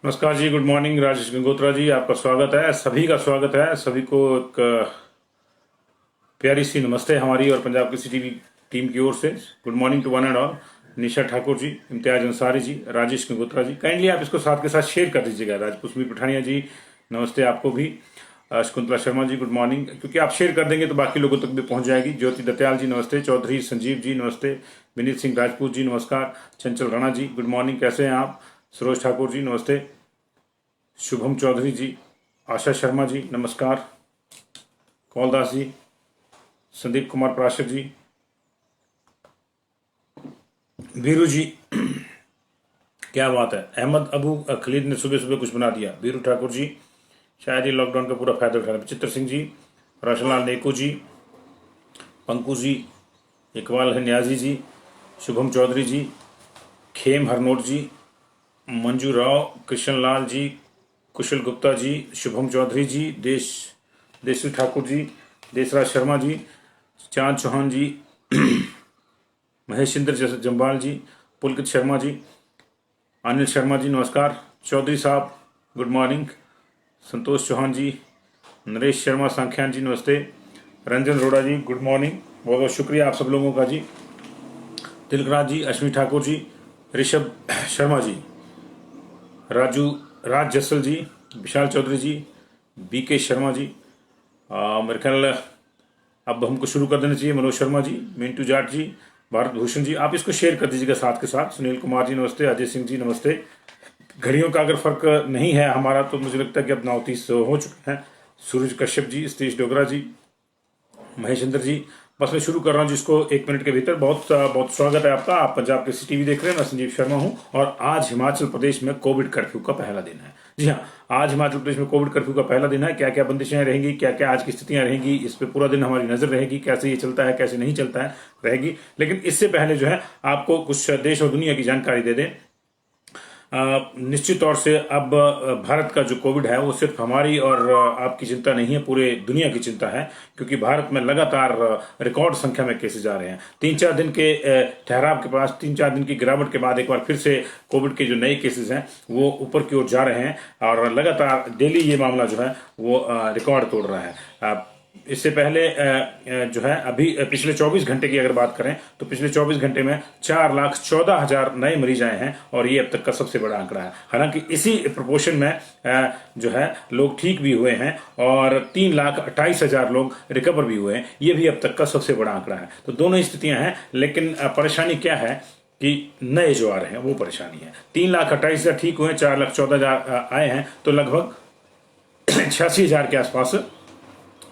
नमस्कार जी, good morning. Rajesh Gangotra जी, आपका स्वागत है। सभी का स्वागत है। सभी को एक प्यारी सी नमस्ते हमारी और पंजाब किसी टीवी टीम की ओर से। Good morning to one and all. Nisha Thakur ji, Imtiaz Ansari ji, Rajesh Gangotra ji, kindly आप इसको साथ के साथ शेयर कर दीजिएगा। राजपुष्मी पठानिया जी, नमस्ते आपको भी। Shakuntala Sharma ji, good morning. क्योंकि आप शेयर कर देंगे तो बाकी लोगों तक भी पहुंच जाएगी। ज्योति दत्याल जी, नमस्ते। चौधरी संजीव जी, नमस्ते। विनीत सिंह राजपूत जी, नमस्कार। चंचल राणा जी, गुड मॉर्निंग, कैसे हैं आप? सरोज ठाकुर जी, नमस्ते। शुभम चौधरी जी, आशा शर्मा जी, नमस्कार। कौलदास जी, संदीप कुमार प्राशक जी, वीरू जी, क्या बात है। अहमद अबू खलीद ने सुबह सुबह कुछ बना दिया। वीरू ठाकुर जी, शायद ये लॉकडाउन का पूरा फायदा उठा रहे। चित्र सिंह जी, रोशनलाल नेकू जी, पंकु जी, इकबाल न्याजी जी, शुभम चौधरी जी, खेम हरनोट जी, मंजू राव, कृष्ण लाल जी, कुशल गुप्ता जी, शुभम चौधरी जी, देशवी ठाकुर जी, देसराज शर्मा जी, चांद चौहान जी, महेशिंद्र जम्बाल जी, पुलकित शर्मा जी, अनिल शर्मा जी, नमस्कार। चौधरी साहब, गुड मॉर्निंग। संतोष चौहान जी, नरेश शर्मा सांख्यान जी, नमस्ते। रंजन रोड़ा जी, गुड मॉर्निंग। बहुत बहुत शुक्रिया आप सब लोगों का जी। तिलकराज जी, अश्विनी ठाकुर जी, ऋषभ शर्मा जी, राज जसल जी, विशाल चौधरी जी, बीके शर्मा जी, मेरे ख्याल अब हमको शुरू कर देना चाहिए। मनोज शर्मा जी, मिंटू जाट जी, भारत भूषण जी, आप इसको शेयर कर दीजिएगा साथ के साथ। सुनील कुमार जी, नमस्ते। अजय सिंह जी, नमस्ते। घड़ियों का अगर फर्क नहीं है हमारा तो मुझे लगता है कि अब 9:30 हो चुके हैं। सूरज कश्यप जी, सतीश डोगरा जी, महेशिंद्र जी, बस मैं शुरू कर रहा हूँ जिसको 1 मिनट के भीतर। बहुत बहुत स्वागत है आपका। आप पंजाब कृषि टीवी देख रहे हैं। मैं संजीव शर्मा हूँ और आज हिमाचल प्रदेश में कोविड कर्फ्यू का पहला दिन है। जी हाँ, आज हिमाचल प्रदेश में कोविड कर्फ्यू का पहला दिन है। क्या क्या बंदिशें रहेंगी, क्या क्या आज की स्थितियां रहेंगी, इस पे पूरा दिन हमारी नजर रहेगी। कैसे ये चलता है, कैसे नहीं चलता है, रहेगी। लेकिन इससे पहले जो है आपको कुछ देश और दुनिया की जानकारी दे दें। निश्चित तौर से अब भारत का जो कोविड है वो सिर्फ हमारी और आपकी चिंता नहीं है, पूरे दुनिया की चिंता है। क्योंकि भारत में लगातार रिकॉर्ड संख्या में केसेस आ रहे हैं। 3-4 दिन के ठहराव के पास, 3-4 दिन की गिरावट के बाद एक बार फिर से कोविड के जो नए केसेस हैं वो ऊपर की ओर जा रहे हैं और लगातार डेली ये मामला जो है वो रिकॉर्ड तोड़ रहा है। इससे पहले जो है अभी पिछले 24 घंटे की अगर बात करें तो पिछले 24 घंटे में 4,14,000 नए मरीज आए हैं और ये अब तक का सबसे बड़ा आंकड़ा है। हालांकि इसी प्रोपोर्शन में जो है लोग ठीक भी हुए हैं और 3,28,000 लोग रिकवर भी हुए हैं। ये भी अब तक का सबसे बड़ा आंकड़ा है। तो दोनों ही स्थितियां हैं, लेकिन परेशानी क्या है कि नए जो आ रहे हैं वो परेशानी है। 3,28,000 ठीक हुए, 4,14,000 आए हैं, तो लगभग 86,000 के आसपास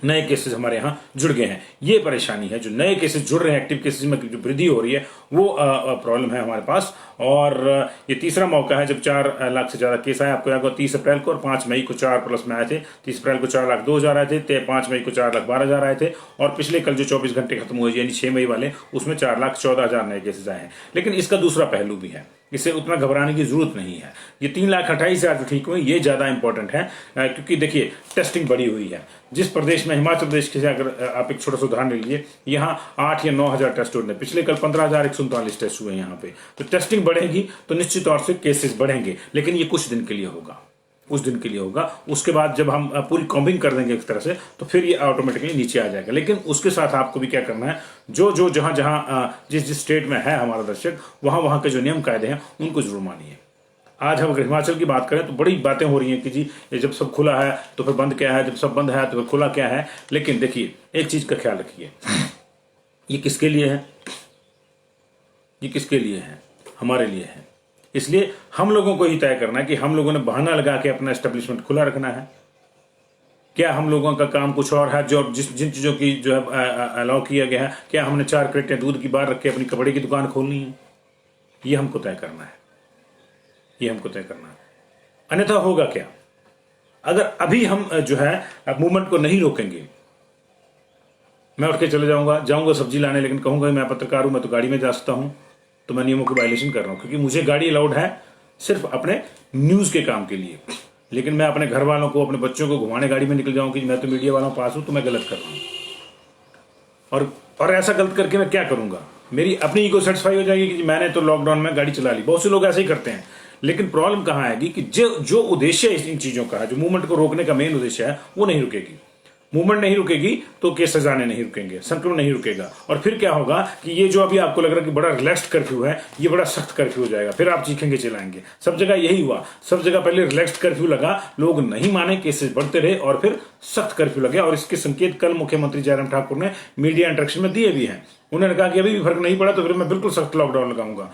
नए केसेस हमारे यहाँ जुड़ गए हैं। ये परेशानी है, जो नए केसेस जुड़ रहे हैं, एक्टिव केसेस में जो वृद्धि हो रही है वो प्रॉब्लम है हमारे पास। और ये तीसरा मौका है जब 4 लाख से ज्यादा केस आए। आपको याद होगा 30 अप्रैल को और 5 मई को 4 प्लस में आए थे। 30 अप्रैल को 4,02,000 आए थे, 5 मई को 4,12,000 आए थे और पिछले कल जो 24 घंटे खत्म हुए यानी 6 मई वाले, उसमें 4,14,000 नए केसेस आए हैं। लेकिन इसका दूसरा पहलू भी है, इससे उतना घबराने की जरूरत नहीं है। ये 3,28,000 जो ठीक हुए ये ज्यादा इंपॉर्टेंट है, क्योंकि देखिए टेस्टिंग बढ़ी हुई है। जिस प्रदेश में, हिमाचल प्रदेश के अगर आप एक छोटा सा उदाहरण ले लीजिए, यहाँ 8 या 9,000 टेस्ट हो रहे हैं। पिछले कल 15,139 टेस्ट हुए यहाँ पे। तो टेस्टिंग बढ़ेगी तो निश्चित तौर से केसेस बढ़ेंगे, लेकिन ये कुछ दिन के लिए होगा, उस दिन के लिए होगा। उसके बाद जब हम पूरी कॉम्बिंग कर देंगे एक तरह से तो फिर ये ऑटोमेटिकली नीचे आ जाएगा। लेकिन उसके साथ आपको भी क्या करना है, जो जहां जहां जिस स्टेट में है हमारा दर्शक, वहां वहां के जो नियम कायदे हैं उनको जरूर मानिए। आज हम अगर हिमाचल की बात करें तो बड़ी बातें हो रही हैं कि जी ये जब सब खुला है तो फिर बंद क्या है, जब सब बंद है तो फिर खुला क्या है। लेकिन देखिए एक चीज का ख्याल रखिए, ये किसके लिए है? ये किसके लिए है? हमारे लिए है। इसलिए हम लोगों को ही तय करना है कि हम लोगों ने बहाना लगा के अपना एस्टेब्लिशमेंट खुला रखना है, क्या हम लोगों का काम कुछ और है। जो जिन चीजों की जो है अलाउ किया गया है, क्या हमने 4 क्रेटें दूध की बाहर रख के अपनी कपड़े की दुकान खोलनी है? ये हमको तय करना है, ये हमको तय करना है। अन्यथा होगा क्या? अगर अभी हम जो है मूवमेंट को नहीं रोकेंगे, मैं उठ के चले जाऊंगा सब्जी लाने, लेकिन कहूंगा मैं पत्रकार हूं, मैं तो गाड़ी में जा सकता हूं, तो मैं नियमों की वायलेशन कर रहा हूं। क्योंकि मुझे गाड़ी अलाउड है सिर्फ अपने न्यूज के काम के लिए, लेकिन मैं अपने घर वालों को, अपने बच्चों को घुमाने गाड़ी में निकल जाऊं कि मैं तो मीडिया वालों के पास हूं, तो मैं गलत कर रहा हूं। और ऐसा गलत करके मैं क्या करूंगा? मेरी अपनी ईगो सेटिस्फाई हो जाएगी कि मैंने तो लॉकडाउन में गाड़ी चला ली। बहुत से लोग ऐसे ही करते हैं, लेकिन प्रॉब्लम कहाँ आएगी कि जो उद्देश्य है इन चीजों का, जो मूवमेंट को रोकने का मेन उद्देश्य है, वो नहीं रुकेगी। मूवमेंट नहीं रुकेगी तो केस सजाने नहीं रुकेंगे, संक्रमण नहीं रुकेगा, और फिर क्या होगा कि ये जो अभी आपको लग रहा है कि बड़ा रिलैक्स्ड कर्फ्यू है, ये बड़ा सख्त कर्फ्यू हो जाएगा, फिर आप चीखेंगे चिल्लाएंगे। सब जगह यही हुआ, सब जगह पहले रिलैक्स्ड कर्फ्यू लगा, लोग नहीं माने, केसेस बढ़ते रहे, और फिर सख्त कर्फ्यू लगे। और इसके संकेत कल मुख्यमंत्री जयराम ठाकुर ने मीडिया इंटरेक्शन में दिए भी हैं। उन्होंने कहा कि अभी भी फर्क नहीं पड़ा तो फिर मैं बिल्कुल सख्त लॉकडाउन लगाऊंगा।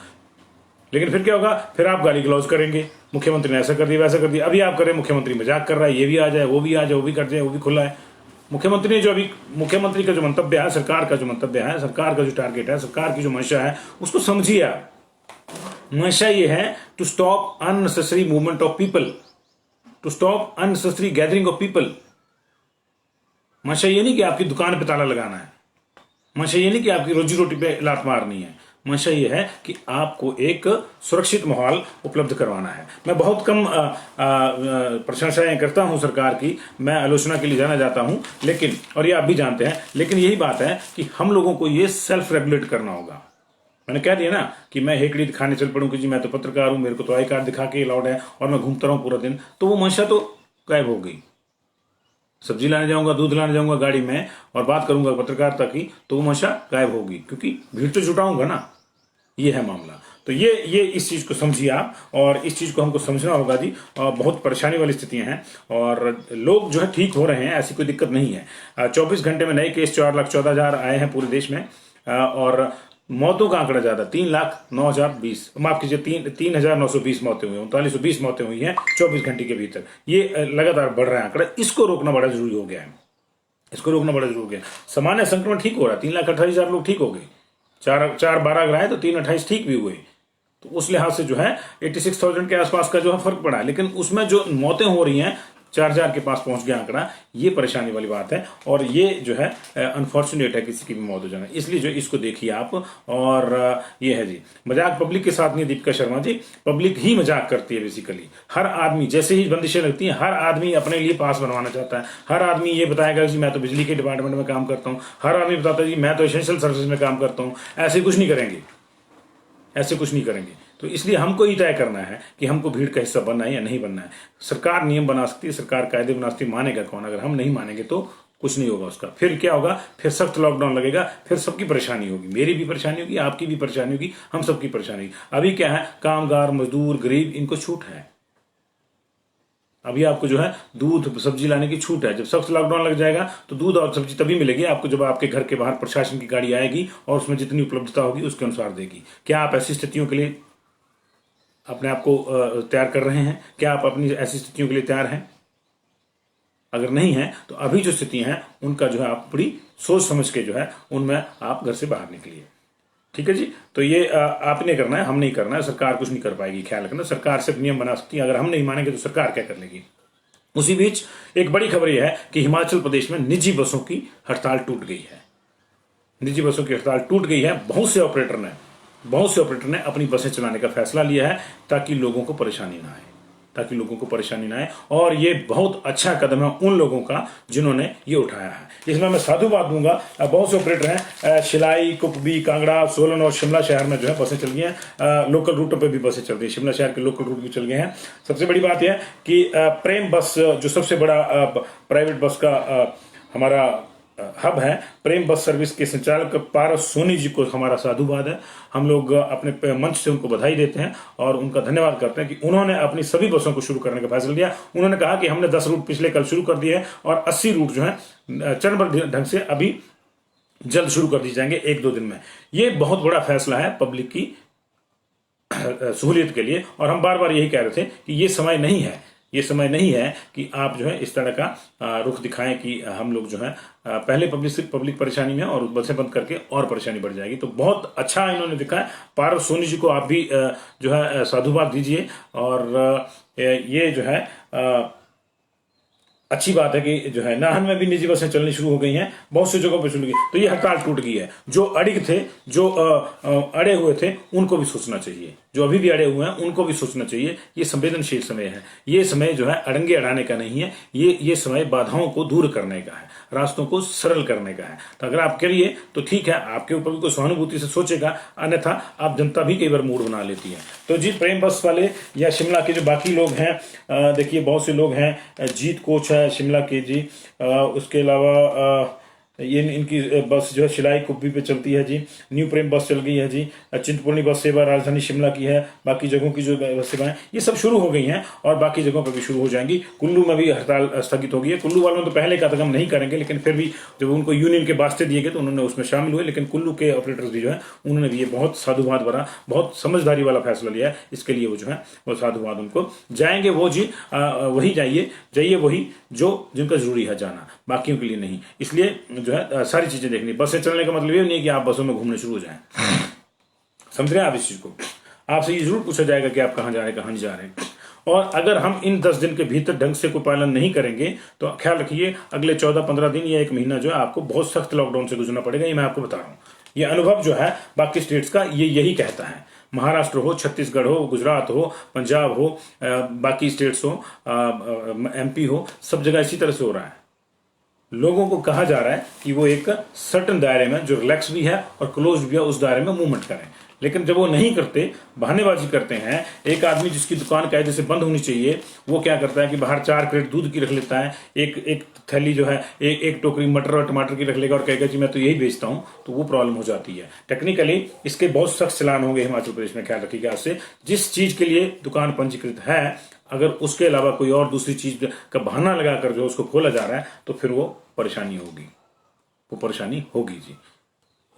लेकिन फिर क्या होगा, फिर आप गाली गलौज करेंगे, मुख्यमंत्री ने ऐसा कर दिया, वैसा कर दिया। अभी आप करें मुख्यमंत्री मजाक कर रहा है, ये भी आ जाए, वो भी आ जाए, वो भी कर जाए, वो भी खुला है। मुख्यमंत्री ने जो अभी मुख्यमंत्री का जो मंतव्य है, सरकार का जो मंतव्य है, सरकार का जो टारगेट है, सरकार की जो मंशा है, उसको समझिए आप। मंशा ये है to stop unnecessary movement of people, to stop unnecessary gathering of people. मंशा ये नहीं कि आपकी दुकान पे ताला लगाना है, मंशा ये नहीं कि आपकी रोजी रोटी पे लात मारनी है, मंशा ये है कि आपको एक सुरक्षित माहौल उपलब्ध करवाना है। मैं बहुत कम प्रशंसाएं करता हूं सरकार की, मैं आलोचना के लिए जाना जाता हूं, लेकिन, और ये आप भी जानते हैं, लेकिन यही बात है कि हम लोगों को ये सेल्फ रेगुलेट करना होगा। मैंने कह दिया ना कि मैं हेकड़ी दिखाने चल पड़ूं कि जी मैं तो पत्रकार हूं, मेरे को तो आई कार्ड दिखा के अलाउड है और मैं घूमता रहूं पूरा दिन, तो वो मंशा तो गायब हो गई। सब्जी लाने जाऊंगा, दूध लाने जाऊंगा गाड़ी में और बात करूंगा पत्रकारिता की, तो वो मंशा गायब होगी, क्योंकि भीड़ तो जुटाऊंगा ना। ये है मामला। तो ये इस चीज को समझिए आप, और इस चीज को हमको समझना होगा जी। बहुत परेशानी वाली स्थितियां हैं और लोग जो है ठीक हो रहे हैं, ऐसी कोई दिक्कत नहीं है। 24 घंटे में नए केस 4,14,000 आए हैं पूरे देश में, और मौतों का आंकड़ा ज्यादा 3,09,020, माफ कीजिए 3,920 मौतें हुई, 3,920 मौतें हुई हैं 24 घंटे के भीतर। ये लगातार बढ़ रहा है आंकड़ा, इसको रोकना बड़ा जरूरी हो गया है, इसको रोकना बड़ा जरूरी हो गया। सामान्य संक्रमण ठीक हो रहा है, 3,28,000 लोग ठीक हो गए, 4/12 अगर आए तो 3,28 ठीक भी हुए, तो उस लिहाज से जो है 86,000 के आसपास का जो है फर्क पड़ा है। लेकिन उसमें जो मौतें हो रही हैं 4,000 के पास पहुंच गया आंकड़ा, ये परेशानी वाली बात है, और ये जो है अनफॉर्चुनेट है किसी की भी मौत हो जाना। इसलिए जो इसको देखिए आप, और ये है जी, मजाक पब्लिक के साथ नहीं दीपिका शर्मा जी, पब्लिक ही मजाक करती है बेसिकली। हर आदमी, जैसे ही बंदिशें लगती हैं, हर आदमी अपने लिए पास बनवाना चाहता है, हर आदमी ये बताएगा जी मैं तो बिजली के डिपार्टमेंट में काम करता हूं, हर आदमी बताता है जी मैं तो एसेंशियल सर्विस में काम करता हूं। ऐसे कुछ नहीं करेंगे, ऐसे कुछ नहीं करेंगे। तो इसलिए हमको ही तय करना है कि हमको भीड़ का हिस्सा बनना है या नहीं बनना है। सरकार नियम बना सकती है, सरकार कायदे बना सकती है, मानेगा कौन? अगर हम नहीं मानेंगे तो कुछ नहीं होगा उसका। फिर क्या होगा? फिर सख्त लॉकडाउन लगेगा, फिर सबकी परेशानी होगी, मेरी भी परेशानी होगी, आपकी भी परेशानी होगी, हम सबकी परेशानी होगी। अभी क्या है, कामगार, मजदूर, गरीब, इनको छूट है। अभी आपको जो है दूध सब्जी लाने की छूट है। जब सख्त लॉकडाउन लग जाएगा तो दूध और सब्जी तभी मिलेगी आपको जब आपके घर के बाहर प्रशासन की गाड़ी आएगी और उसमें जितनी उपलब्धता होगी उसके अनुसार देगी। क्या आप ऐसी स्थितियों के लिए अपने आप को तैयार कर रहे हैं? क्या आप अपनी ऐसी स्थितियों के लिए तैयार हैं? अगर नहीं है तो अभी जो स्थितियां हैं उनका जो है आप बड़ी सोच समझ के जो है उनमें आप घर से बाहर निकलिए। ठीक है जी। तो ये आपने करना है, हम नहीं करना है, सरकार कुछ नहीं कर पाएगी। ख्याल रखना, सरकार सिर्फ नियम बना सकती है, अगर हम नहीं मानेंगे तो सरकार क्या कर लेगी। उसी बीच एक बड़ी खबर यह है कि हिमाचल प्रदेश में निजी बसों की हड़ताल टूट गई है। निजी बसों की हड़ताल टूट गई है। बहुत से ऑपरेटर ने अपनी बसें चलाने का फैसला लिया है ताकि लोगों को परेशानी ना आए, और ये बहुत अच्छा कदम है उन लोगों का जिन्होंने ये उठाया है। इसमें मैं साधुवाद दूंगा। बहुत से ऑपरेटर हैं, शिलाई, कुपवी, कांगड़ा, सोलन और शिमला शहर में जो है बसें चल गई हैं। लोकल रूटों पे भी बसें चल रही हैं, शिमला शहर के लोकल रूट भी चल गए हैं। सबसे बड़ी बात यह है कि प्रेम बस जो सबसे बड़ा प्राइवेट बस का हमारा हब है, प्रेम बस सर्विस के संचालक पारस सोनी जी को हमारा साधुवाद है। हम लोग अपने मंच से उनको बधाई देते हैं और उनका धन्यवाद करते हैं कि उन्होंने अपनी सभी बसों को शुरू करने का फैसला लिया। उन्होंने कहा कि हमने 10 रूट पिछले कल शुरू कर दिए हैं और 80 रूट जो है चरणबद्ध ढंग से अभी जल्द शुरू कर दिए जाएंगे 1-2 दिन में। ये बहुत बड़ा फैसला है पब्लिक की सहूलियत के लिए, और हम बार बार यही कह रहे थे कि ये समय नहीं है कि आप जो है इस तरह का रुख दिखाएं कि हम लोग जो है पहले पब्लिक परेशानी में और बसें बंद करके और परेशानी बढ़ जाएगी। तो बहुत अच्छा इन्होंने दिखाया। पारस सोनी जी को आप भी जो है साधुवाद दीजिए, और ये जो है अच्छी बात है कि जो है नाहन में भी निजी बसें चलनी शुरू हो गई हैं, बहुत सी जगहों पर शुरू की। तो ये हड़ताल टूट गई है। जो अड़िग थे, जो अड़े हुए थे, उनको भी सोचना चाहिए। जो अभी भी अड़े हुए हैं उनको भी सोचना चाहिए। ये संवेदनशील समय है। ये समय जो है अड़ंगे अड़ाने का नहीं है, ये समय बाधाओं को दूर करने का है। रास्तों को सरल करने का है। तो अगर आप करिए तो ठीक है, आपके ऊपर भी कोई सहानुभूति से सोचेगा, अन्यथा आप जनता भी कई बार मूड बना लेती है। तो जी प्रेम बस वाले या शिमला के जो बाकी लोग हैं, देखिए बहुत से लोग हैं, जीत कोच है शिमला के जी, उसके अलावा ये इनकी बस जो है शिलाई कुब्बी पे चलती है जी। न्यू प्रेम बस चल गई है जी। चिंतपूर्णी बस सेवा राजधानी शिमला की है। बाकी जगहों की जो बस सेवाएं ये सब शुरू हो गई हैं और बाकी जगहों पर भी शुरू हो जाएंगी। कुल्लू में भी हड़ताल स्थगित हो गई है। कुल्लू वालों ने तो पहले कहा था हम नहीं करेंगे, लेकिन फिर भी जब उनको यूनियन के वास्ते दिए गए तो उन्होंने उसमें शामिल हुए। लेकिन कुल्लू के ऑपरेटर्स भी जो है उन्होंने भी ये बहुत साधुवाद भरा, बहुत समझदारी वाला फैसला लिया है। इसके लिए वो जो है वो साधुवाद उनको जाएंगे। वो जी वही जाइए वही जो जिनका जरूरी है जाना, बाकियों के लिए नहीं। इसलिए जो है सारी चीजें देखनी। बसें चलने का मतलब ये नहीं कि आप बसों में घूमने शुरू हो जाएं। समझ रहे हैं आप इस चीज को? आपसे ये जरूर पूछा जाएगा कि आप कहां जा रहे हैं, कहां नहीं जा रहे हैं। और अगर हम इन 10 दिन के भीतर ढंग से कोई पालन नहीं करेंगे तो ख्याल रखिए अगले 14-15 दिन या 1 महीना जो है आपको बहुत सख्त लॉकडाउन से गुजरना पड़ेगा। ये मैं आपको बता रहा हूं। ये अनुभव जो है बाकी स्टेट्स का ये यही कहता है। महाराष्ट्र हो, छत्तीसगढ़ हो, गुजरात हो, पंजाब हो, बाकी स्टेट्स हो, MP हो, सब जगह इसी तरह से हो रहा है। लोगों को कहा जा रहा है कि वो एक सर्टन दायरे में जो रिलैक्स भी है और क्लोज भी है उस दायरे में मूवमेंट करें। लेकिन जब वो नहीं करते, बहानेबाजी करते हैं। एक आदमी जिसकी दुकान कायदे से बंद होनी चाहिए वो क्या करता है कि बाहर 4 क्रेट दूध की रख लेता है, एक थैली जो है एक टोकरी मटर और टमाटर की रख लेगा और कहेगा जी मैं तो यही बेचता हूं। तो वो प्रॉब्लम हो जाती है। टेक्निकली इसके बहुत सख्त चालान होंगे हिमाचल प्रदेश में। ख्याल रखिएगा आपसे, जिस चीज के लिए दुकान पंजीकृत है अगर उसके अलावा कोई और दूसरी चीज का बहाना लगाकर जो उसको खोला जा रहा है तो फिर वो परेशानी होगी जी।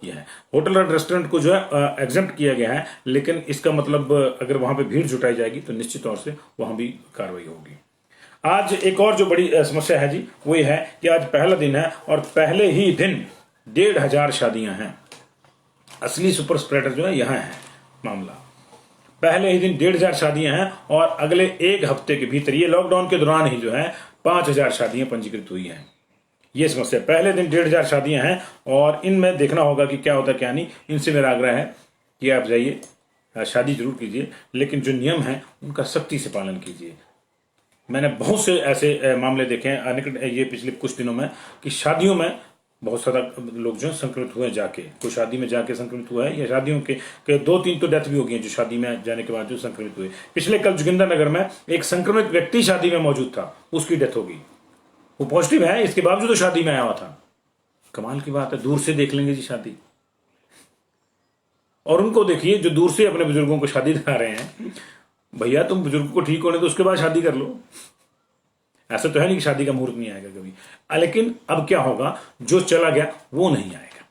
यह है। होटल और रेस्टोरेंट को जो है एग्जेम्प्ट किया गया है, लेकिन इसका मतलब अगर वहां पे भीड़ जुटाई जाएगी तो निश्चित तौर से वहां भी कार्रवाई होगी। आज एक और जो बड़ी समस्या है जी वो ये है कि आज पहला दिन है और पहले ही दिन 1,500 शादियां हैं। असली सुपर स्प्रेडर जो है यहाँ है मामला। पहले ही दिन 1,500 शादियां हैं और अगले 1 हफ्ते के भीतर, ये लॉकडाउन के दौरान ही जो है 5,000 शादियां पंजीकृत हुई हैं। ये समस्या, पहले दिन 1,500 शादियां हैं और इनमें देखना होगा कि क्या होता है क्या नहीं। इनसे मेरा आग्रह है कि आप जाइए, शादी जरूर कीजिए, लेकिन जो नियम है उनका सख्ती से पालन कीजिए। मैंने बहुत से ऐसे मामले देखे हैं ये पिछले कुछ दिनों में कि शादियों में बहुत सारा लोग जो संक्रमित हुए जाके, कोई शादी में जाके संक्रमित हुआ है या शादियों के 2-3 तो डेथ भी हो गई है जो शादी में जाने के बाद जो संक्रमित हुए। पिछले कल जोगिंदरनगर में एक संक्रमित व्यक्ति शादी में मौजूद था, उसकी डेथ हो गई। वो पॉजिटिव है, इसके बावजूद तो शादी में आया हुआ था। कमाल की बात है, दूर से देख लेंगे जी शादी। और उनको देखिए जो दूर से अपने बुजुर्गों को शादी दिखा रहे हैं। भैया तुम बुजुर्ग को ठीक होने तो उसके बाद शादी कर लो। ऐसा तो है नहीं कि शादी का मुहूर्त नहीं आएगा कभी। लेकिन अब क्या होगा, जो चला गया वो नहीं आएगा।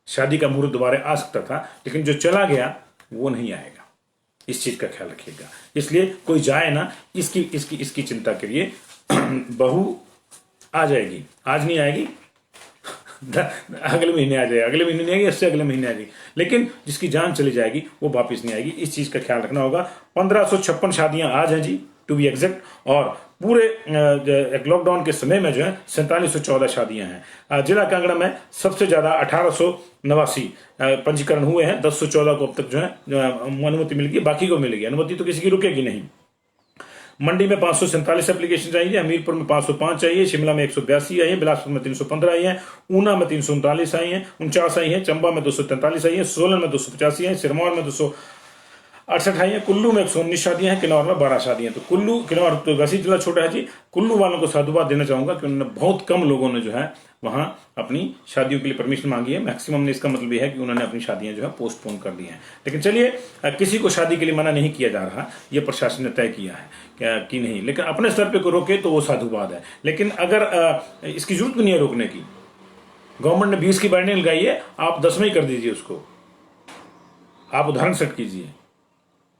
शादी का मुहूर्त दोबारा आ सकता था, लेकिन जो चला गया वो नहीं आएगा। इस चीज का ख्याल रखिएगा। इसलिए कोई जाए ना, इसकी चिंता करिए। बहू आ जाएगी, आज नहीं आएगी, अगले महीने आ जाएगी, अगले महीने नहीं आएगी, इससे अगले महीने आएगी, लेकिन जिसकी जान चली जाएगी वो वापस नहीं आएगी। इस चीज का ख्याल रखना होगा। 1556 शादियां आज हैं जी, टू बी एग्जैक्ट। और पूरे लॉकडाउन के समय में जो है 4714 शादियां हैं। जिला कांगड़ा में सबसे ज्यादा 1889 पंजीकरण हुए हैं। 1014 को अब तक जो है अनुमति मिल गई, बाकी को मिलेगी अनुमति, तो किसी की रुकेगी नहीं। मंडी में 547 एप्लीकेशन आई है, हमीरपुर में 505 आई है, शिमला में 182 आई है, बिलासपुर में 315 आई है, ऊना में 339 आई है, 49 आई है, चंबा में 243 आई है, सोलन में 285 आई है, सिरमौर में 268 आई है, कुल्लू में 119 शादियां हैं, किन्नौर में 12 शादियां। तो किन्नौर तो वैसे जिला छोटा है जी। कुल्लू वालों को साधुवाद देना चाहूंगा कि उन्होंने बहुत कम लोगों ने जो है वहां अपनी शादियों के लिए परमिशन मांगी है। मैक्सिमम ने, इसका मतलब यह है कि उन्होंने अपनी शादियां जो है पोस्टपोन कर दी हैं। लेकिन चलिए, किसी को शादी के लिए मना नहीं किया जा रहा, यह प्रशासन ने तय किया है कि नहीं, लेकिन अपने स्तर पे को रोके तो वो साधुवाद है। लेकिन अगर इसकी जरूरत भी नहीं है रोकने की, गवर्नमेंट ने 20 की बाइंडिंग लगाई है, आप 10 में ही कर दीजिए उसको, आप उदाहरण सेट कीजिए।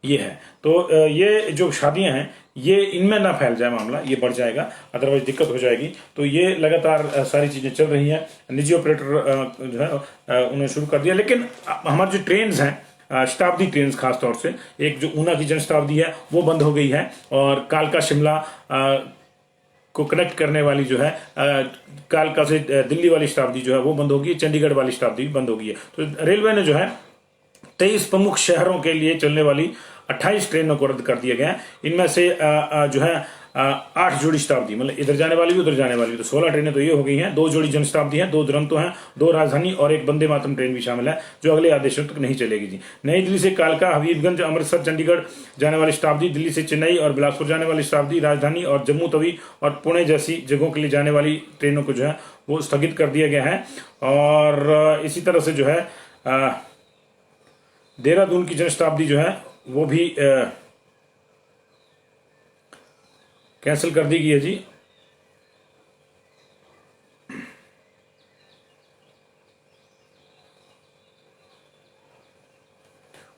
ये है तो ये जो शादियां हैं ये इनमें ना फैल जाए मामला, ये बढ़ जाएगा, अदरवाइज दिक्कत हो जाएगी। तो ये लगातार सारी चीजें चल रही हैं। निजी ऑपरेटर जो है उन्होंने शुरू कर दिया। लेकिन हमारी जो ट्रेन हैं, शताब्दी ट्रेन खास तौर से, एक जो ऊना की जन शताब्दी है वो बंद हो गई है, और कालका शिमला को कनेक्ट करने वाली जो है कालका से दिल्ली वाली शताब्दी जो है वो बंद होगी, चंडीगढ़ वाली शताब्दी भी बंद होगी है। तो रेलवे ने जो है 23 प्रमुख शहरों के लिए चलने वाली 28 ट्रेनों को रद्द कर दिया गया है। इनमें से जो है 8 जोड़ी शताब्दी, मतलब इधर जाने वाली भी उधर जाने वाली भी, तो 16 ट्रेनें तो ये हो गई हैं। 2 जोड़ी जनशताब्दी हैं, 2 दुरंतो हैं, 2 राजधानी और 1 वंदे मातरम ट्रेन भी शामिल है, जो अगले आदेशों तक नहीं चलेगी जी। नई दिल्ली से कालका, हबीबगंज, अमृतसर, चंडीगढ़ जाने वाली शताब्दी, दिल्ली से चेन्नई और बिलासपुर जाने वाली शताब्दी, राजधानी और जम्मू तवी और पुणे जैसी जगहों के लिए जाने वाली ट्रेनों को जो है वो स्थगित कर दिया गया है। और इसी तरह से जो है देहरादून की जनशताब्दी जो है वो भी कैंसिल कर दी गई है जी।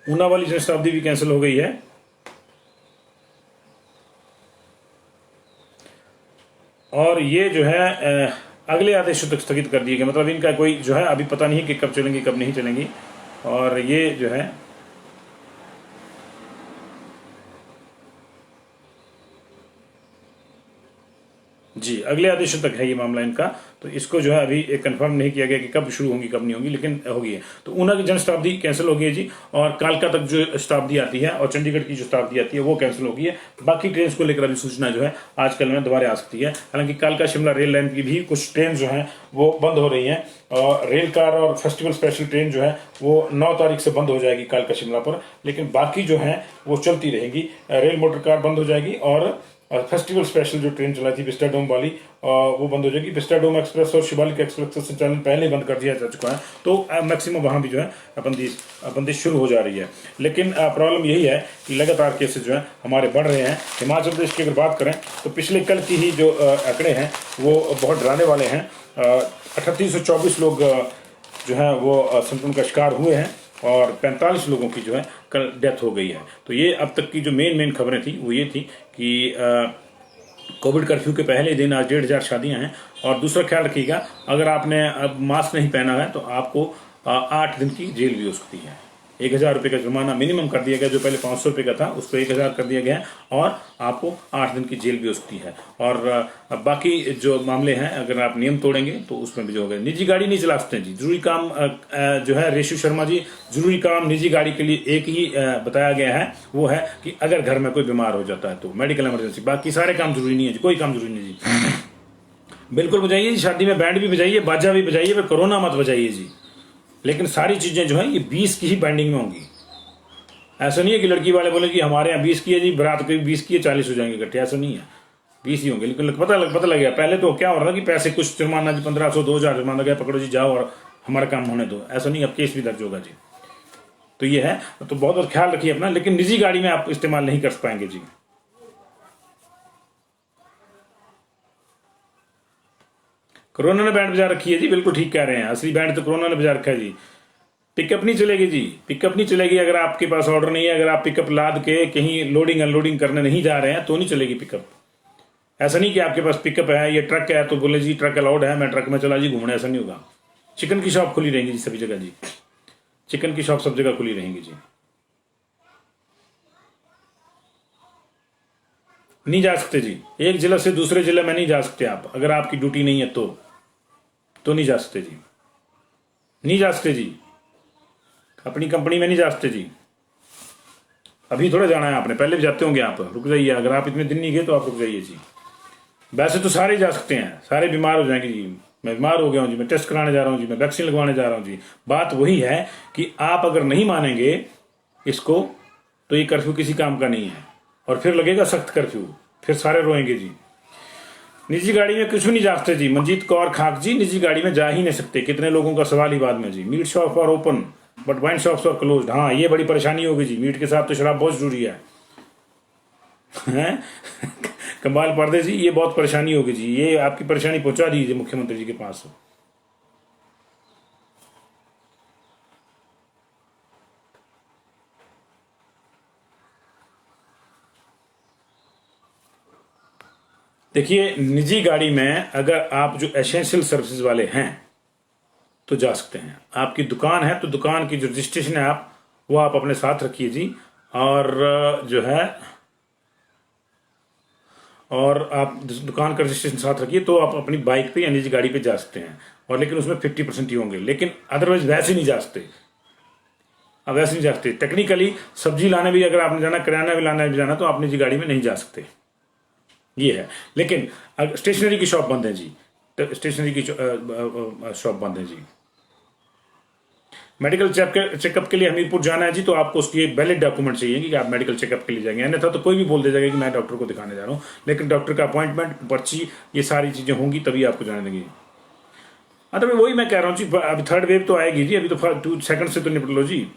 ऊना वाली जनशताब्दी भी कैंसिल हो गई है। और ये जो है अगले आदेशों तक स्थगित कर दिए गए, मतलब इनका कोई जो है अभी पता नहीं कि कब चलेंगी कब नहीं चलेंगी। और ये जो है जी अगले आदेशों तक है ये मामला इनका, तो इसको जो है अभी कंफर्म नहीं किया गया कि कब शुरू होंगी कब नहीं होंगी, लेकिन होगी है। तो ऊना की जनशताब्दी कैंसिल हो गई है जी, और कालका तक जो शताब्दी आती है और चंडीगढ़ की जो शताब्दी आती है वो कैंसिल हो गई है। बाकी ट्रेन को लेकर अभी सूचना जो है आजकल में दोबारा आ सकती है। हालांकि कालका शिमला रेल लाइन की भी कुछ ट्रेन जो है वो बंद हो रही है, और रेल कार और फेस्टिवल स्पेशल ट्रेन जो है वो 9 तारीख से बंद हो जाएगी कालका शिमला पर, लेकिन बाकी जो है वो चलती रहेगी। रेल मोटर कार बंद हो जाएगी, और फेस्टिवल स्पेशल जो ट्रेन चलाई थी विस्टाडोम वाली वो बंद हो जाएगी। विस्टाडोम एक्सप्रेस और शिवालिक एक्सप्रेस का संचालन पहले बंद कर दिया जा चुका है, तो मैक्सिमम वहां भी जो है बंदिश शुरू हो जा रही है। लेकिन प्रॉब्लम यही है कि लगातार केसेस जो है हमारे बढ़ रहे हैं। हिमाचल प्रदेश की अगर बात करें तो पिछले कल की ही जो आंकड़े हैं वो बहुत डराने वाले हैं। 3824 लोग जो है वो संक्रमण का शिकार हुए हैं, और 45 लोगों की जो है कल डेथ हो गई है। तो ये अब तक की जो मेन खबरें थी वो ये थी कि कोविड कर्फ्यू के पहले दिन आज 1500 शादियां हैं। और दूसरा ख्याल रखिएगा, अगर आपने अब मास्क नहीं पहना है तो आपको 8 दिन की जेल भी हो सकती है। 1000 रुपये का जुर्माना मिनिमम कर दिया गया, जो पहले 500 रुपये का था उसको 1000 कर दिया गया है, और आपको 8 दिन की जेल भी हो सकती है। और बाकी जो मामले हैं अगर आप नियम तोड़ेंगे तो उसमें भी जो होगा। निजी गाड़ी नहीं चला सकते जी, जरूरी काम जो है रेशु शर्मा जी, जरूरी काम निजी गाड़ी के लिए एक ही बताया गया है, वो है कि अगर घर में कोई बीमार हो जाता है तो मेडिकल इमरजेंसी, बाकी सारे काम जरूरी नहीं है जी, कोई काम जरूरी नहीं जी। बिल्कुल बजाइए जी, शादी में बैंड भी बजाइए, बाजा भी बजाइए, पर कोरोना मत बजाइए जी। लेकिन सारी चीजें जो है ये 20 की ही बैंडिंग में होंगी। ऐसा नहीं है कि लड़की वाले बोले कि हमारे यहाँ 20 की है जी, बारात की 20 की है 40 हो जाएंगे इकट्ठे, ऐसा नहीं है, 20 ही होंगे। लेकिन पता लग गया। पहले तो क्या हो रहा था कि पैसे कुछ जुर्माना जी 1500 2000 जुर्माना गया, पकड़ो जी जाओ और हमारा काम होने दो, ऐसा नहीं, अब केस भी दर्ज होगा जी। तो ये है, तो बहुत ख्याल रखिए अपना। लेकिन निजी गाड़ी में आप इस्तेमाल नहीं कर पाएंगे जी। कोरोना ने बैंड बजा रखी है जी, बिल्कुल ठीक कह रहे हैं, असली बैंड तो कोरोना ने बजा रखा है जी। पिकअप नहीं चलेगी जी, पिकअप नहीं चलेगी अगर आपके पास ऑर्डर नहीं है। अगर आप पिकअप लाद के कहीं लोडिंग अनलोडिंग करने नहीं जा रहे हैं तो नहीं चलेगी पिकअप। ऐसा नहीं कि आपके पास पिकअप है, ये ट्रक है तो बोले जी ट्रक अलाउड है, मैं ट्रक में चला जी घूमने, ऐसा नहीं होगा। चिकन की शॉप खुली रहेंगी जी सभी जगह जी, चिकन की शॉप सब जगह खुली रहेंगी जी। नहीं जा सकते जी, एक जिला से दूसरे जिले में नहीं जा सकते आप, अगर आपकी ड्यूटी नहीं है तो नहीं जा सकते जी, नहीं जा सकते जी, अपनी कंपनी में नहीं जा सकते जी। अभी थोड़ा जाना है आपने, पहले भी जाते होंगे आप, रुक जाइए। अगर आप इतने दिन नहीं गए तो आप रुक जाइए जी। वैसे तो सारे जा सकते हैं, सारे बीमार हो जाएंगे जी। मैं बीमार हो गया हूँ जी, मैं टेस्ट कराने जा रहा हूँ जी, मैं वैक्सीन लगवाने जा रहा हूँ जी। बात वही है कि आप अगर नहीं मानेंगे इसको तो ये कर्फ्यू किसी काम का नहीं है, और फिर लगेगा सख्त कर्फ्यू, फिर सारे रोएंगे जी। निजी गाड़ी में कुछ भी नहीं जा सकते जी। मंजीत कौर खाक जी निजी गाड़ी में जा ही नहीं सकते, कितने लोगों का सवाल ही बाद में जी। Meat shop are open but wine shops are closed. हाँ, ये बड़ी परेशानी होगी जी, मीट के साथ तो शराब बहुत जरूरी है। कमाल पर्दे जी, ये बहुत परेशानी होगी जी, ये आपकी परेशानी पहुंचा दीजिए मुख्यमंत्री जी के पास। देखिए, निजी गाड़ी में अगर आप जो एसेंशियल सर्विसेज वाले हैं तो जा सकते हैं। आपकी दुकान है तो दुकान की जो रजिस्ट्रेशन है वो आप अपने साथ रखिए जी, और जो है और आप दुकान का रजिस्ट्रेशन साथ रखिए तो आप अपनी बाइक पे या निजी गाड़ी पे जा सकते हैं। और लेकिन उसमें 50% ही होंगे, लेकिन अदरवाइज वैसे नहीं जा सकते। अब वैसे नहीं जा सकते। टेक्निकली सब्जी लाने भी अगर आपने जाना, किराना भी लाना भी जाना, तो आप निजी गाड़ी में नहीं जा सकते। ये है। लेकिन स्टेशनरी की शॉप बंद है जी, तो स्टेशनरी की शॉप बंद है जी। मेडिकल चेकअप के लिए हमीरपुर जाना है जी, तो आपको उसकी एक वैलिड डॉक्यूमेंट चाहिए कि आप मेडिकल चेकअप के लिए जाएंगे, अन्यथा तो कोई भी बोल दे जाएगा कि मैं डॉक्टर को दिखाने जा रहा हूँ, लेकिन डॉक्टर का अपॉइंटमेंट, पर्ची, ये सारी चीजें होंगी तभी आपको जाने देंगे। हाँ, तो वही मैं कह रहा हूँ जी, अभी थर्ड वेव तो आएगी जी, अभी तो सेकंड से तो निपट लो जी।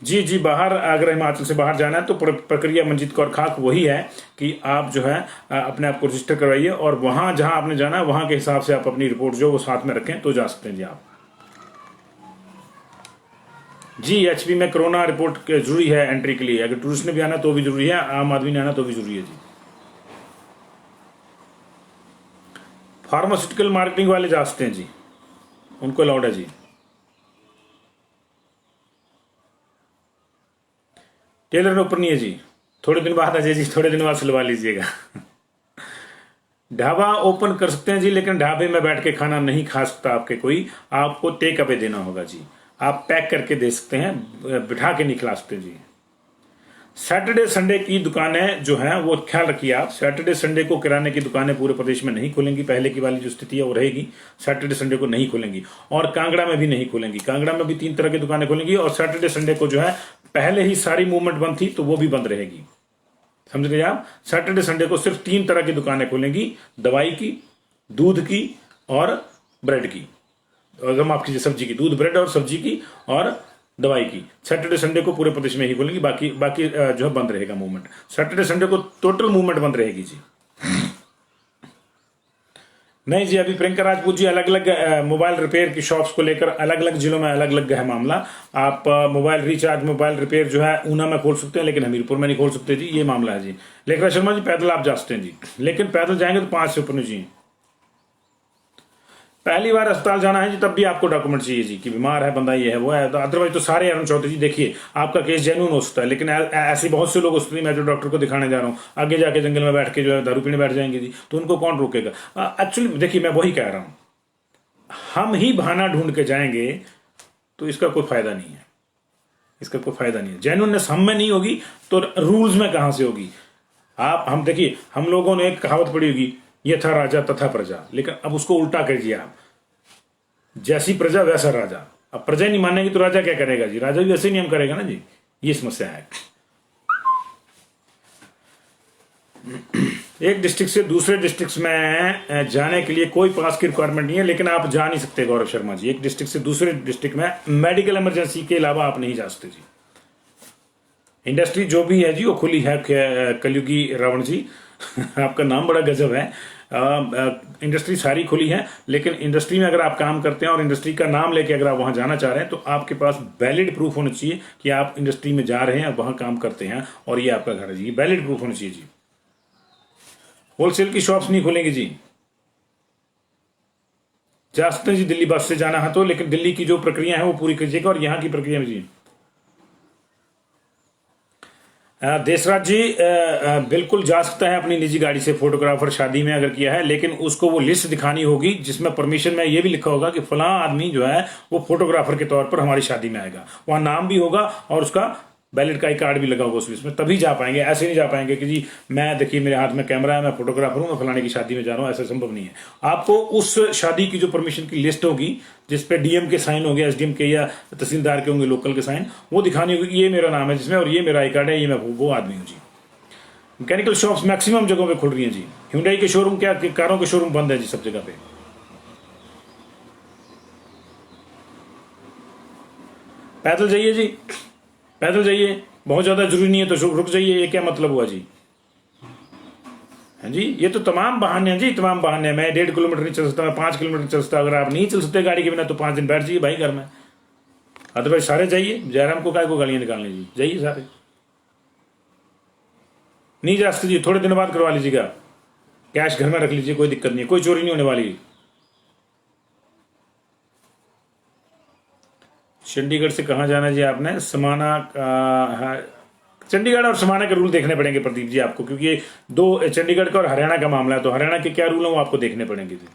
जी जी, बाहर अगर हिमाचल से बाहर जाना है तो प्रक्रिया मंजीत कौर खाक वही है कि आप जो है अपने आप को रजिस्टर करवाइए, और वहां जहां आपने जाना है वहां के हिसाब से आप अपनी रिपोर्ट जो वो साथ में रखें तो जा सकते हैं जी आप। जी, एचपी में कोरोना रिपोर्ट जरूरी है एंट्री के लिए, अगर टूरिस्ट ने भी आना तो भी जरूरी है, आम आदमी ने आना तो भी जरूरी है जी। फार्मास्यूटिकल मार्केटिंग वाले जा सकते हैं जी, उनको अलाउड है जी। टेलर में ऊपर नहीं है जी, थोड़े दिन बाद आ जाए जी, थोड़े दिन बाद सिलवा लीजिएगा। ढाबा ओपन कर सकते हैं जी, लेकिन ढाबे में बैठ के खाना नहीं खा सकता आपके कोई, आपको टेक अवे देना होगा जी, आप पैक करके दे सकते हैं, बिठा के नहीं खिला सकते जी। सैटरडे संडे की दुकानें जो हैं वो ख्याल रखिए आप, सैटरडे संडे को किराने की दुकानें पूरे प्रदेश में नहीं खुलेंगी, पहले की वाली जो स्थिति है वो रहेगी, सैटरडे संडे को नहीं खुलेंगी, और कांगड़ा में भी नहीं खुलेंगी। कांगड़ा में भी 3 तरह की दुकानें खुलेंगी, और सैटरडे संडे को जो है पहले ही सारी मूवमेंट बंद थी तो वो भी बंद रहेगी, समझ रहे आप। सैटरडे संडे को सिर्फ 3 तरह की दुकानें खुलेंगी, दवाई की, दूध की और ब्रेड की, अगर माफ कीजिए सब्जी की, दूध, ब्रेड और सब्जी की और दवाई की। सैटरडे संडे को पूरे प्रदेश में ही खोलेंगी, बाकी बाकी जो है बंद रहेगा मूवमेंट। सैटरडे संडे को टोटल मूवमेंट बंद रहेगी जी। नहीं जी, अभी प्रियंका राजपूत जी अलग अलग मोबाइल रिपेयर की शॉप्स को लेकर अलग अलग जिलों में अलग अलग है मामला। आप मोबाइल रिचार्ज, मोबाइल रिपेयर जो है ऊना में खोल सकते हैं, लेकिन हमीरपुर में नहीं खोल सकते जी, ये मामला है जी। लेखराज शर्मा जी, पैदल आप जा सकते हैं जी, लेकिन पैदल जाएंगे तो 5 से ऊपर जी। पहली बार अस्पताल जाना है जी, तब भी आपको डॉक्यूमेंट चाहिए जी, कि बीमार है बंदा, ये है वो है, तो अदरवाइज तो सारे अरुण चौधरी जी देखिए, आपका केस जेन्युइन हो सकता है, लेकिन ऐसे बहुत से लोग हो सकते हैं, मैं जो डॉक्टर को दिखाने जा रहा हूँ आगे जाके जंगल में बैठ के जो है दारू पीने बैठ जाएंगे जी, तो उनको कौन रोकेगा। एक्चुअली देखिए, मैं वही कह रहा हूँ, हम ही बहाना ढूंढ के जाएंगे तो इसका कोई फायदा नहीं है, इसका कोई फायदा नहीं है। जेन्युइननेस हम में नहीं होगी तो रूल्स में कहां से होगी। हम देखिए, हम लोगों ने एक कहावत पढ़ी होगी, ये था राजा तथा प्रजा, लेकिन अब उसको उल्टा करिए आप, जैसी प्रजा वैसा राजा। अब प्रजा नहीं मानेगी तो राजा क्या करेगा जी, राजा भी वैसे नियम करेगा ना जी, ये समस्या है। एक डिस्ट्रिक्ट से दूसरे डिस्ट्रिक्ट में जाने के लिए कोई पास की रिक्वायरमेंट नहीं है, लेकिन आप जा नहीं सकते गौरव शर्मा जी, एक डिस्ट्रिक्ट से दूसरे डिस्ट्रिक्ट में मेडिकल इमरजेंसी के अलावा आप नहीं जा सकते जी। इंडस्ट्री जो भी है जी वो खुली है, कलयुगी रावण जी आपका नाम बड़ा गजब है। इंडस्ट्री सारी खुली है, लेकिन इंडस्ट्री में अगर आप काम करते हैं और इंडस्ट्री का नाम लेके अगर आप वहां जाना चाह रहे हैं तो आपके पास वैलिड प्रूफ होना चाहिए कि आप इंडस्ट्री में जा रहे हैं, वहां काम करते हैं और ये आपका घर है जी, वैलिड प्रूफ होना चाहिए जी। होलसेल की शॉप्स नहीं खुलेंगी जी, जा सकते हैं जी दिल्ली बस से जाना है तो, लेकिन दिल्ली की जो प्रक्रिया है वो पूरी कीजिएगा, और यहाँ की प्रक्रिया में जी देशराज जी बिल्कुल जा सकता है अपनी निजी गाड़ी से, फोटोग्राफर शादी में अगर किया है, लेकिन उसको वो लिस्ट दिखानी होगी जिसमें परमिशन में ये भी लिखा होगा कि फलां आदमी जो है वो फोटोग्राफर के तौर पर हमारी शादी में आएगा, वहां नाम भी होगा और उसका वैलिड का आई कार्ड भी लगा होगा उस लिस्ट में, तभी जा पाएंगे। ऐसे नहीं जा पाएंगे कि जी मैं देखिए मेरे हाथ में कैमरा है, मैं फोटोग्राफर हूं, मैं फलाने की शादी में जा रहा हूं, ऐसा संभव नहीं है। आपको उस शादी की जो परमिशन की लिस्ट होगी जिसपे डीएम के साइन होंगे, एसडीएम के या तहसीलदार के होंगे, लोकल के साइन, वो दिखानी होगी कि ये मेरा नाम है जिसमें, और ये मेरा आई कार्ड है, ये मैं वो आदमी हूँ जी। मैकेनिकल शॉप्स मैक्सिमम जगहों पे खुल रही हैं जी, ह्यूंडई के शोरूम, क्या कारों के शोरूम बंद है जी सब जगह पे। पैदल जाइए जी, पैदल जाइए, बहुत ज्यादा जरूरी नहीं है तो रुक जाइए, ये क्या मतलब हुआ जी। है जी, ये तो तमाम बहाने हैं जी, तमाम बहाने हैं। मैं 1.5 किलोमीटर नहीं चल सकता, मैं 5 किलोमीटर चल सकता, अगर आप नहीं चल सकते गाड़ी के बिना तो 5 दिन बैठ जाइए भाई घर में, अदरवाइज सारे जाइए, जयराम को काय को गालियां निकालने जी, जाइए सारे। नहीं जा सकते जी, थोड़े दिन बाद करवा लीजिएगा, कैश घर में रख लीजिए, कोई दिक्कत नहीं है, कोई चोरी नहीं होने वाली। चंडीगढ़ से कहाँ जाना जी आपने, समाना चंडीगढ़ और समाना के रूल देखने पड़ेंगे प्रदीप जी आपको, क्योंकि ये दो चंडीगढ़ का और हरियाणा का मामला है, तो हरियाणा के क्या रूल है वो आपको देखने पड़ेंगे जी।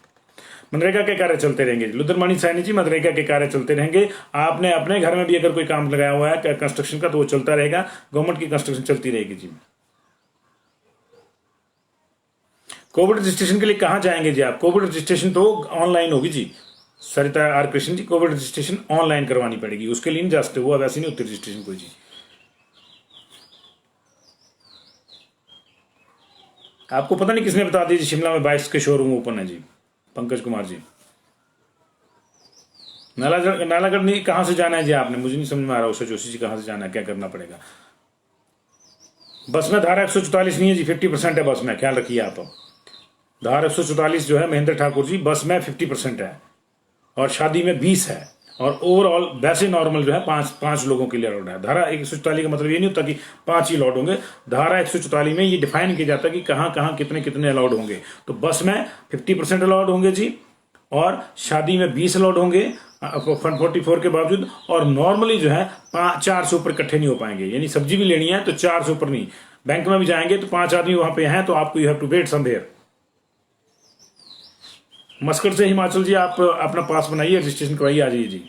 मनरेगा के कार्य चलते रहेंगे, लुधरमानी सैनी जी, मनरेगा के कार्य चलते रहेंगे। आपने अपने घर में भी अगर कोई काम लगाया हुआ है कंस्ट्रक्शन का तो वो चलता रहेगा, गवर्नमेंट की कंस्ट्रक्शन चलती रहेगी जी। कोविड रजिस्ट्रेशन के लिए कहाँ जाएंगे जी आप? कोविड रजिस्ट्रेशन तो ऑनलाइन होगी जी। Sarita R Krishna ji, covid registration online करवानी पड़ेगी, उसके लिए नहीं जा सकते, वो वैसे नहीं होती रजिस्ट्रेशन कोई जी। आपको पता नहीं किसने बता दी जी शिमला में 22 के शोरूम ओपन है जी? पंकज कुमार जी। नालागढ़ नहीं, कहाँ से जाना है जी आपने? मुझे नहीं समझ में आ रहा उषा जोशी जी, कहाँ से जाना है, क्या करना पड़ेगा? बस में धारा 144 नहीं है जी, 50% है बस में, ख्याल रखिए आप। धारा 144 जो है महेंद्र ठाकुर जी, बस में 50% है और शादी में 20 है, और ओवरऑल वैसे नॉर्मल जो है पांच लोगों के लिए अलाउड है। धारा 144 का मतलब ये नहीं होता कि 5 ही अलाउड होंगे। धारा 144 में ये डिफाइन किया जाता है कि कहाँ कहाँ कितने कितने अलाउड होंगे। तो बस में 50% अलाउड होंगे जी, और शादी में 20 अलाउड होंगे 144 के बावजूद, और नॉर्मली जो है 4 से ऊपर इकट्ठे नहीं हो पाएंगे। यानी सब्जी भी लेनी है तो 4 से ऊपर नहीं। बैंक में भी जाएंगे तो 5 आदमी वहां पे हैं तो आपको you have to wait somewhere. Muscat से हिमाचल जी आप अपना पास बनाइए, रजिस्ट्रेशन करवाइए, आ जाइए जी।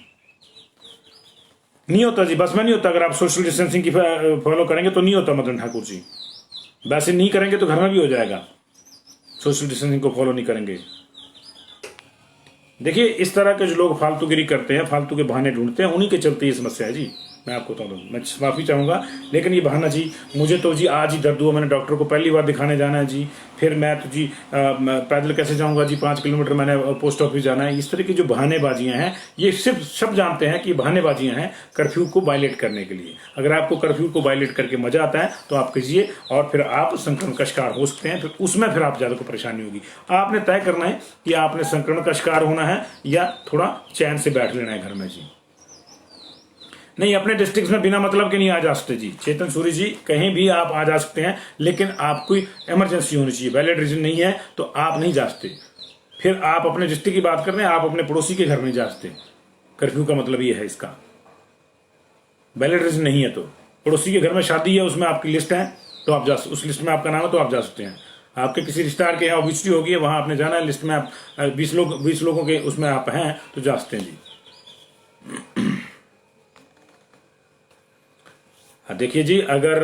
नहीं होता जी, बस में नहीं होता। अगर आप सोशल डिस्टेंसिंग की फॉलो करेंगे तो नहीं होता मदन ठाकुर जी। वैसे नहीं करेंगे तो घर में भी हो जाएगा, सोशल डिस्टेंसिंग को फॉलो नहीं करेंगे। देखिए इस तरह के जो लोग फालतूगिरी करते हैं, फालतू के बहाने ढूंढते हैं, उन्हीं के चलते ये समस्या है जी। मैं आपको बता दूं, मैं माफ़ी चाहूँगा, लेकिन ये बहाना जी, मुझे तो जी आज ही दर्द हुआ, मैंने डॉक्टर को पहली बार दिखाने जाना है जी, फिर मैं तो जी पैदल कैसे जाऊँगा जी, 5 किलोमीटर मैंने पोस्ट ऑफिस जाना है। इस तरह की जो बहानेबाजियाँ हैं, ये सिर्फ सब जानते हैं कि बहानेबाजियाँ हैं कर्फ्यू को वायलेट करने के लिए। अगर आपको कर्फ्यू को वायलेट करके मजा आता है तो आप कीजिए, और फिर आप संक्रमण का शिकार हो सकते हैं, फिर उसमें फिर आप ज़्यादा को परेशानी होगी। आपने तय करना है कि आपने संक्रमण का शिकार होना है या थोड़ा चैन से बैठ लेना है घर में जी। नहीं, अपने डिस्ट्रिक्ट में बिना मतलब के नहीं आ जा सकते जी। चेतन सूरी जी, कहीं भी आप आ जा सकते हैं, लेकिन आपको इमरजेंसी होनी चाहिए, वैलिड रीजन नहीं है तो आप नहीं जा सकते। फिर आप अपने डिस्ट्रिक्ट की बात कर रहे हैं, आप अपने पड़ोसी के घर नहीं जा सकते। कर्फ्यू का मतलब ये है इसका, वैलिड रीजन नहीं है तो। पड़ोसी के घर में शादी है, उसमें आपकी लिस्ट है तो आप जा, उस लिस्ट में आपका नाम है तो आप जा सकते हैं। आपके किसी रिश्तेदार के यहाँ ऑब्वियसली होगी, वहां आपने जाना है, लिस्ट में आप 20 लोगों के उसमें आप हैं तो जा सकते हैं जी। देखिए जी, अगर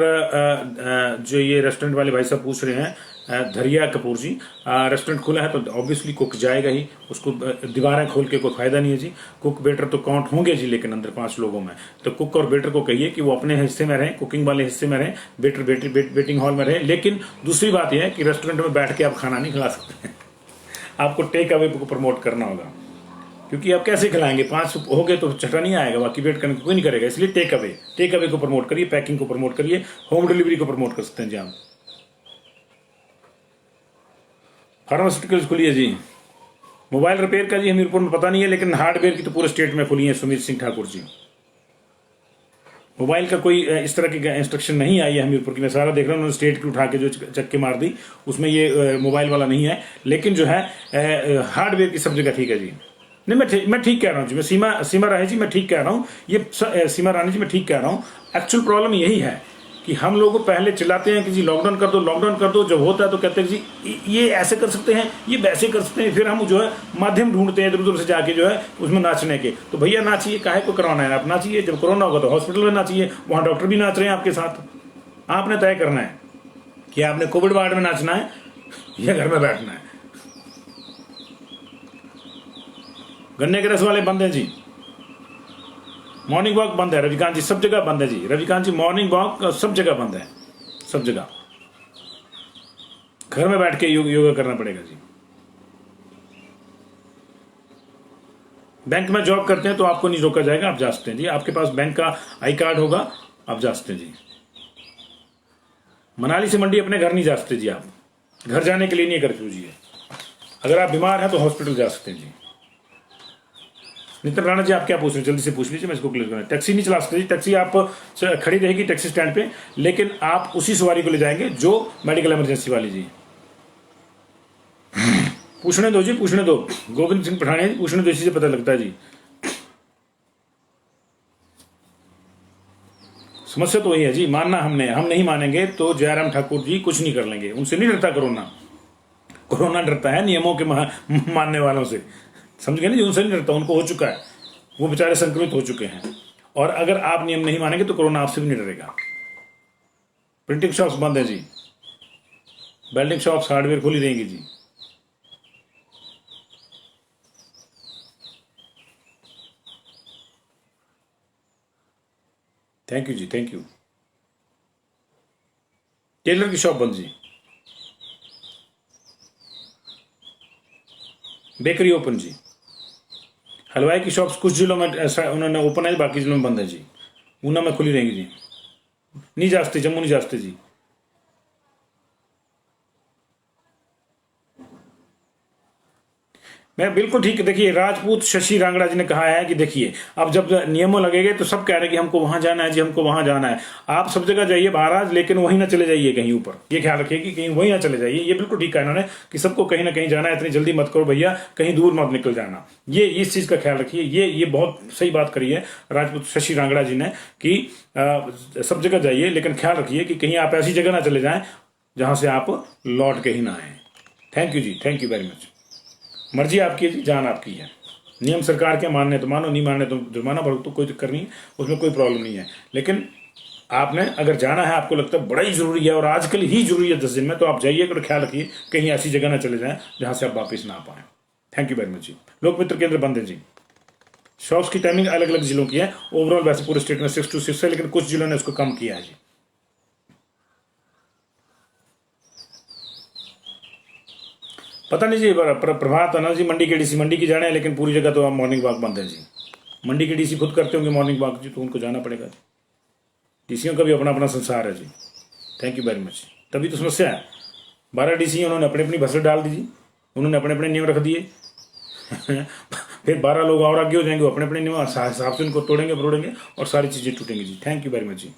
जो ये रेस्टोरेंट वाले भाई साहब पूछ रहे हैं, धरिया कपूर जी, रेस्टोरेंट खुला है तो ऑब्वियसली कुक जाएगा ही, उसको दीवारें खोल के कोई फायदा नहीं है जी। कुक वेटर तो काउंट होंगे जी, लेकिन अंदर 5 लोगों में तो कुक और वेटर को कहिए कि वो अपने हिस्से में रहें, कुकिंग वाले हिस्से में रहें, वेटर वेटिंग हॉल में रहें। लेकिन दूसरी बात यह है कि रेस्टोरेंट में बैठ के आप खाना नहीं खिला सकते हैं, आपको टेक अवे को प्रमोट करना होगा, क्योंकि आप कैसे खिलाएंगे? 5 हो गए तो छठा नहीं आएगा, बाकी वेट करने को कोई नहीं करेगा। इसलिए टेक अवे को प्रमोट करिए, पैकिंग को प्रमोट करिए, होम डिलीवरी को प्रमोट कर सकते हैं जी आप। फार्मास्यूटिकल्स खुली है जी। मोबाइल रिपेयर का जी हमीरपुर में पता नहीं है, लेकिन हार्डवेयर की तो पूरे स्टेट में खुली है। सुमित सिंह ठाकुर जी, मोबाइल का कोई इस तरह की इंस्ट्रक्शन नहीं आई है हमीरपुर की। मैं सारा देख रहा हूँ, उन्होंने स्टेट की उठा के जो चक्के मार दी, उसमें ये मोबाइल वाला नहीं है। लेकिन जो है हार्डवेयर की सब जगह ठीक है जी। नहीं, मैं ठीक कह रहा हूँ जी, मैं सीमा रानी जी, मैं ठीक कह रहा हूँ, ये सीमा रानी जी मैं ठीक कह रहा हूँ। एक्चुअल प्रॉब्लम यही है कि हम लोग पहले चिल्लाते हैं कि जी लॉकडाउन कर दो, लॉकडाउन कर दो, जब होता है तो कहते हैं जी ये ऐसे कर सकते हैं, ये वैसे कर सकते हैं। फिर हम जो है माध्यम ढूंढते हैं इधर उधर से जाके जो है उसमें नाचने के। तो भैया नाचिए, काहे को करवाना है? आप नाचिए, जब कोरोना होगा तो हॉस्पिटल में नाचिए, वहाँ डॉक्टर भी नाच रहे हैं आपके साथ। आपने तय करना है कि आपने कोविड वार्ड में नाचना है या घर में बैठना है। गन्ने के रस वाले बंद है जी, मॉर्निंग वॉक बंद है रविकांत जी, सब जगह बंद है जी। रविकांत जी मॉर्निंग वॉक सब जगह बंद है, सब जगह। घर में बैठ के योगा करना पड़ेगा जी। बैंक में जॉब करते हैं तो आपको नहीं रोका जाएगा, आप जा सकते हैं जी। आपके पास बैंक का आई कार्ड होगा, आप जा सकते हैं जी। मनाली से मंडी अपने घर नहीं जा सकते जी, आप घर जाने के लिए नहीं कर्फ्यू जी है। अगर आप बीमार हैं तो हॉस्पिटल जा सकते हैं जी। नितिन राणा जी, आप क्या पूछ रहे हैं? जल्दी से पूछ लीजिए, मैं इसको क्लियर करना। टैक्सी नहीं चला सकते जी, टैक्सी आप खड़ी रहेगी टैक्सी स्टैंड पे, लेकिन आप उसी सवारी को ले जाएंगे जो मेडिकल इमरजेंसी वाली जी। पूछने दो जी, पूछने दो। गोविंद सिंह पठानिया जी, पूछने दो, इसी से पता लगता है जी। समस्या तो वही है जी, मानना हमने, हम नहीं मानेंगे तो जयराम ठाकुर जी कुछ नहीं कर लेंगे। उनसे नहीं डरता कोरोना, कोरोना डरता है नियमों के मानने वालों से, समझ गए ना जी। उनसे नहीं डरता, उनको हो चुका है, वो बेचारे संक्रमित हो चुके हैं। और अगर आप नियम नहीं मानेंगे तो कोरोना आपसे भी नहीं डरेगा। प्रिंटिंग शॉप्स बंद है जी, वेल्डिंग शॉप्स हार्डवेयर खुली रहेंगी जी। Thank you ji, thank you. Tailor की शॉप बंद जी, बेकरी ओपन जी, हलवाई की शॉप्स कुछ जिलों में उन्होंने ओपन है, बाकी जिलों में बंद है जी। ऊना में खुली रहेंगी जी, नहीं जाते, जम्मू नहीं जाते जी। मैं बिल्कुल ठीक, देखिए राजपूत शशि रांगड़ा जी ने कहा है कि देखिए अब जब नियमों लगेंगे तो सब कह रहे हैं कि हमको वहां जाना है जी, हमको वहां जाना है। आप सब जगह जाइए महाराज, लेकिन वहीं ना चले जाइए कहीं ऊपर, ये ख्याल रखिए कि कहीं वहीं ना चले जाइए। ये बिल्कुल ठीक कहा इन्होंने कि सबको कहीं ना कहीं जाना है, इतनी जल्दी मत करो भैया, कहीं दूर मत निकल जाना। ये इस चीज का ख्याल रखिए, ये बहुत सही बात करी है राजपूत शशि रांगड़ा जी ने कि सब जगह जाइए, लेकिन ख्याल रखिए कि कहीं आप ऐसी जगह ना चले जाएं जहां से आप लौट के ही ना आए। Thank you ji, thank you very much. मर्जी आपकी है जी, जान आपकी है। नियम सरकार के मानने तो मानो, नहीं मानने तो जुर्माना भरो, तो कोई दिक्कत नहीं, उसमें कोई प्रॉब्लम नहीं है। लेकिन आपने अगर जाना है, आपको लगता है बड़ा ही जरूरी है और आजकल ही जरूरी है 10 दिन में, तो आप जाइए, और ख्याल रखिए कहीं ऐसी जगह ना चले जाएं जहां से आप वापस ना आ पाए। थैंक यू वेरी मच जी। लोक मित्र केंद्र बंद है जी। शॉप्स की टाइमिंग अलग अलग जिलों की है, ओवरऑल वैसे पूरे स्टेट में 6 to 6 है, लेकिन कुछ जिलों ने उसको कम किया है जी। पता नहीं जी, प्रभात आनंद जी मंडी के डीसी मंडी की जाने हैं, लेकिन पूरी जगह तो मॉर्निंग वॉक बंद है जी। मंडी के डीसी खुद करते होंगे मॉर्निंग वॉक जी, तो उनको जाना पड़ेगा। डीसीओ का भी अपना अपना संसार है जी। Thank you very much. तभी तो समस्या है, 12 डीसी उन्होंने अपनी अपनी भसड़ डाल दी जी, उन्होंने अपने अपने नियम रख दिए। फिर 12 लोग और आगे हो जाएंगे, वो अपने अपने नियम हिसाब से उनको तोड़ेंगे फरोड़ेंगे और सारी चीजें टूटेंगी जी। Thank you very much ji.